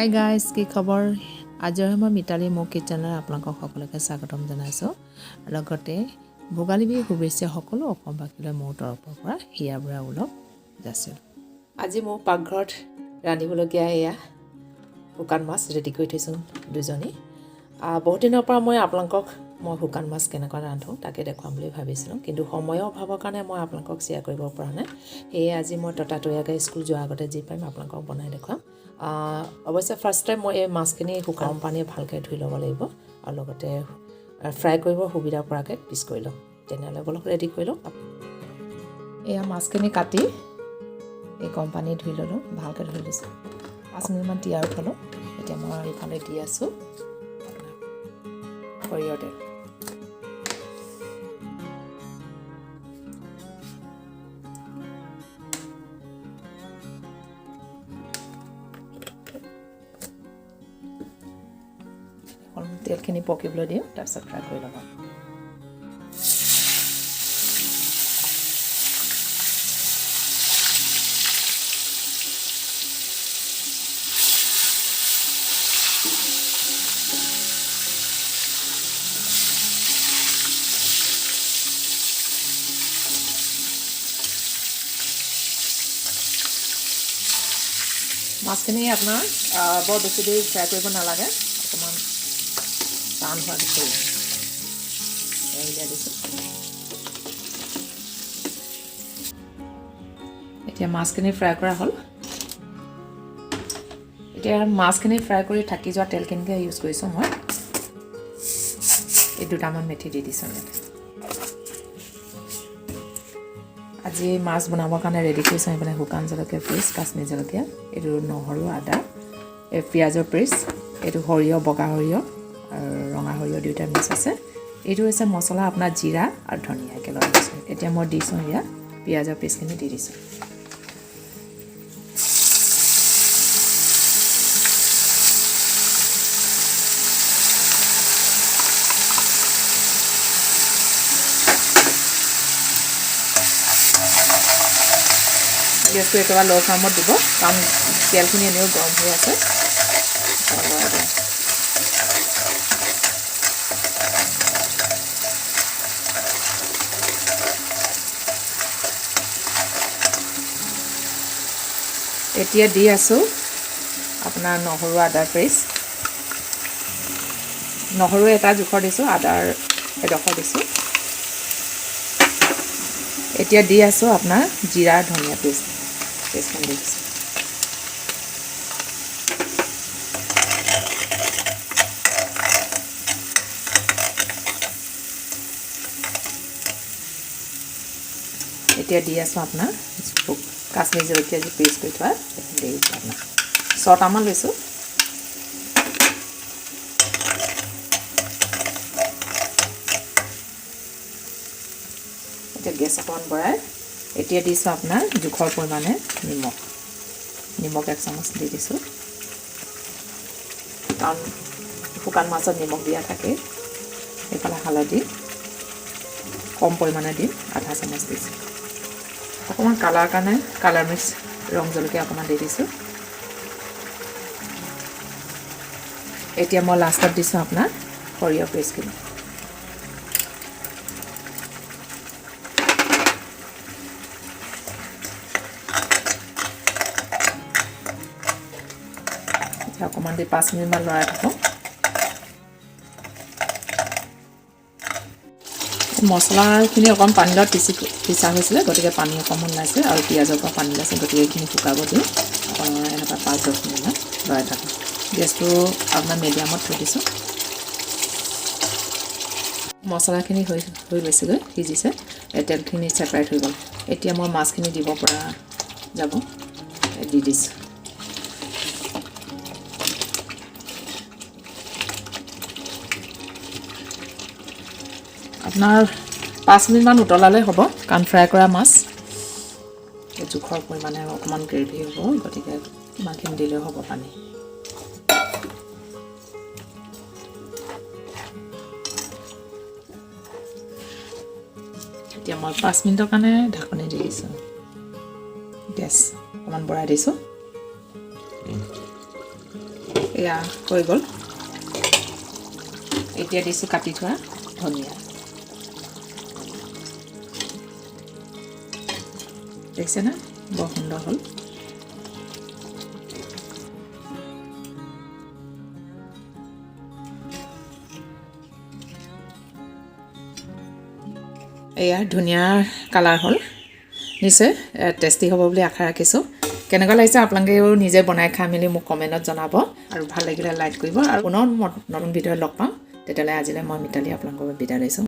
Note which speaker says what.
Speaker 1: Hi guys, কি খবৰ? আজি মই মিতালী মোৰ কিটচেনৰ আপোনালোকক সকলোকে স্বাগতম জনাইছোঁ। লগতে ভোগালী বিহুৰ শুভেচ্ছা সকলো অসমবাসীলৈ মোৰ তৰফৰ পৰা হিয়া বুঢ়া ওলক যাচিলোঁ। আজি মোৰ পাকঘৰত ৰান্ধিবলগীয়া এয়া শুকান মাছ ৰেডি কৰি থৈছোঁ দুজনী। বহুত দিনৰ পৰা মই আপোনালোকক শুকান মাছ কেনেকৈ ৰান্ধোঁ তাকে দেখুৱাম বুলি ভাবিছিলোঁ, কিন্তু সময়ৰ অভাৱৰ কাৰণে মই আপোনালোকক শ্বেয়াৰ কৰিব পৰা নাই। সেয়ে আজি মই ততাতৈয়াকৈ স্কুল যোৱাৰ আগতে যি পাৰিম আপোনালোকক বনাই দেখুৱাম। অৱশ্যে ফাৰ্ষ্ট টাইম মই এই মাছখিনি শুকান পানীয়ে ভালকৈ ধুই ল'ব লাগিব আৰু লগতে ফ্ৰাই কৰিব সুবিধা পৰাকৈ পিচ কৰি ল'ম। তেনেহ'লে অলপ ৰেডি কৰি লওঁ। এয়া মাছখিনি কাটি এই গৰম পানী ধুই ল'লোঁ, ভালকৈ ধুই লৈছোঁ। 5 মিনিটমান তিয়াই থ'লোঁ। এতিয়া মই এইফালে দি আছোঁ সৰিয়হ তেল। তেলখিনি পকিবলৈ দিওঁ, তাৰপিছত ফ্ৰাই কৰি ল'ব। মাছখিনি আপোনাৰ বৰ বেছি দেৰি ফ্ৰাই কৰিব নালাগে, অকণমান টান হোৱা দিছোঁ উলিয়াই দিছোঁ। এতিয়া মাছখিনি ফ্ৰাই কৰা হ'ল। এতিয়া মাছখিনি ফ্ৰাই কৰি থাকি যোৱা তেলখিনিকে ইউজ কৰিছোঁ মই। এই দুটামান মেথি দি দিছোঁ ইয়াত। আজি মাছ বনাবৰ কাৰণে ৰেডি কৰিছোঁ এইফালে শুকান জলকীয়া পেষ্ট, কাশ্মীৰ জলকীয়া, এইটো নহৰু আদা, এই পিঁয়াজৰ পেষ্ট, এইটো সৰিয়হ, বগা সৰিয়হ আৰু ৰঙা সৰিয়হ দুয়োটা মিক্স আছে। এইটো হৈছে মছলা আপোনাৰ জিৰা আৰু ধনিয়া একেলগে দিছোঁ। এতিয়া মই দিছোঁ এয়া পিঁয়াজৰ পেষ্টখিনি দি দিছোঁ। গেছটো একেবাৰে ল' ফ্লেমত দিব, কাৰণ তেলখিনি এনেও গৰম হৈ আছে। এতিয়া দি আছোঁ আপোনাৰ নহৰু আদাৰ পেষ্ট। নহৰু এটা জোখৰ দিছোঁ, আদাৰ এডোখৰ দিছোঁ। এতিয়া দি আছোঁ আপোনাৰ জিৰা ধনিয়া পেষ্টখন দি দিছোঁ। এতিয়া দি আছোঁ আপোনাৰ কাশ্মীৰ জলকীয়া যি পেষ্ট কৰি থোৱা সেইখিনি দি দিছোঁ আপোনাৰ 6টামান লৈছোঁ। এতিয়া গেছ অকণমান বঢ়াই এতিয়া দিছোঁ আপোনাৰ জোখৰ পৰিমাণে নিমখ 1 চামুচ দি দিছোঁ, কাৰণ শুকান মাছত নিমখ দিয়া থাকে। এইফালে হালধি কম পৰিমাণে দিম, 1/2 চামুচ দিছোঁ। অকণমান কালাৰ কাৰণে কালাৰ মিক্স ৰং জলকীয়া অকণমান দি দিছোঁ। এতিয়া মই লাষ্টত দিছোঁ আপোনাৰ সৰিয়হ পেষ্টখিনি। অকণমান দি 5 মিনিটমান লৰাই থাকোঁ। মছলাখিনি অকণমান পানী লগত পিছা হৈছিলে, গতিকে পানী অকণমান ওলাইছে আৰু পিঁয়াজৰ পৰা পানী ওলাইছে, গতিকে এইখিনি শুকাব দিওঁ। অকণমান এনেকুৱা 5-10 মিনিটমান লৰাই থাকোঁ। গেছটো আপোনাৰ মিডিয়ামত থৈ দিছোঁ। মছলাখিনি হৈ গৈছেগৈ, সিজিছে, তেলখিনি ছেপাৰেট হৈ গ'ল। এতিয়া মই মাছখিনি দিব পৰা যাব, দি দিছোঁ। আপোনাৰ 5 মিনিটমান উতলালে হ'ব, কাৰণ ফ্ৰাই কৰা মাছ জোখৰ পৰিমাণে অকণমান গ্ৰেভি হ'ব, গতিকে ইমানখিনি দিলেও হ'ব পানী। এতিয়া মই 5 মিনিটৰ কাৰণে ঢাকনি দি দিছোঁ। গেছ অকণমান বঢ়াই দিছোঁ। এয়া হৈ গ'ল এতিয়া দিছোঁ কাটি থোৱা ধনিয়া দেখিছে না বৰ সুন্দৰ হ'ল এয়া ধুনীয়া কালাৰ হ'ল নিশ্চয় টেষ্টি হ'ব বুলি আশা ৰাখিছোঁ কেনেকুৱা লাগিছে আপোনালোকেও নিজে বনাই খাই মেলি মোক কমেণ্টত জনাব আৰু ভাল লাগিলে লাইক কৰিব আৰু পুনৰ নতুন ভিডিঅ'ত লগ পাম তেতিয়ালৈ আজিলৈ মই মিতালী আপোনালোকৰ বিদায় লৈছোঁ